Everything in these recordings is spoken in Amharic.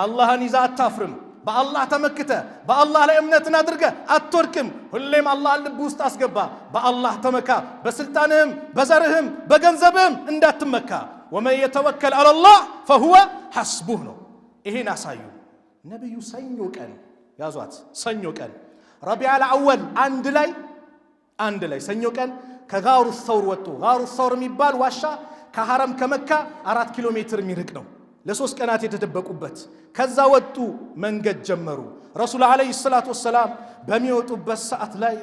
አላህን ይዛ አታፍርም በአላህ ተመክተ በአላህ ላይ እምነትን አድርገ አትወድቅም ሁሌም አላህን ልብ ውስጥ አስገባ በአላህ ተመካ በስልጣንህም በዘርህም በገንዘብህም እንዳትመካ ومن يتوكل على الله فهو حسبه ነው ይሄን አሳዩ ነብዩ ሰኞ ቀን ያዟት ሰኞ ቀን ረቢዓ አልአወል አንድ ላይ ሰኞ ቀን ከጋሩ ሰውር ወጡ ጋሩ ሰውር የሚባል ዋሻ ከሐረም ከመካ 4 ኪሎ ሜትር የሚርቅ ነው ለሶስት ቀናት የተደበቁበት ከዛ ወጡ መንገድ ጀመሩ ረሱል አለይሂ ሰላቱ ወሰለም በሚወጡበት ሰዓት ላይ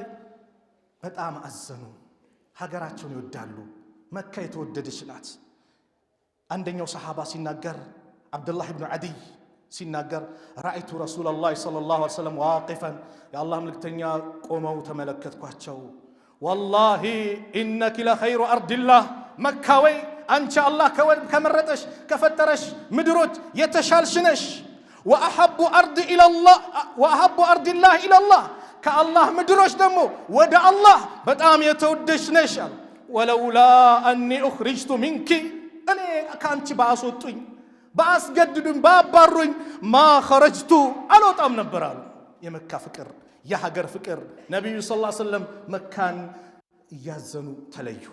በጣም አዘኑ ሀገራቸውን ይወዳሉ መካ የተወደደች ናት አንደኛው ሰሃባ ሲናገር አብዱላህ ኢብኑ አዲይ ሲናገር رأيت رسول الله صلى الله عليه وسلم واقفا يا الله ملكتኛ ቆመው ተመለከትኳቸው والله انك لخير ارض الله مكه ወይ አንቺ አላህ ከመረጠሽ ከፈጠረሽ ምድሮች የተሻልሽ ነሽ واحب ارض الى الله واحب ارض الله الى الله ከአላህ ምድሮች ደግሞ ወደ አላህ በጣም የተወደድሽ ነሽ ولولا اني اخرجت منك እኔ ካንቺ ባስወጡኝ ባስገድዱኝ ባባሩኝ ما خرجت አልወጣም ነበር አሉ የመካ ፍቅር የሀገር ፍቅር ነብዩ ሰለላሁ ዐለይሂ ወሰለም መካን ያዘኑ ተለዩ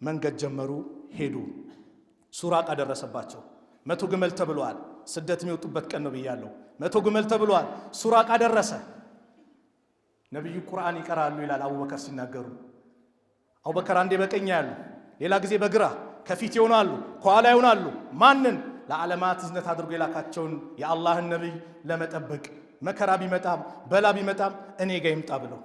መንገድ ጀመሩ ሄዱ ሱራቃ ደረሰባቸው 100 ግመል ተብሏል ስደት የሚወጡበት ቀን ነው ብያለሁ 100 ግመል ተብሏል ሱራቃ ደረሰ ነብዩ ቁርአን ይቀራሉ ይላል አቡበከር ሲናገሩ አቡበከር አንዴ በቀኝ ያሉ ሌላ ጊዜ በግራ ከፊት ይሆናሉ ከኋላ ይሆናሉ ማንን ለዓለማት ዝነት አድርጎ የላካቸውን የአላህን ነብይ ለመጠበቅ መከራ ቢመጣም በላ ቢመጣም እኔ ጋር ይምጣ ብለው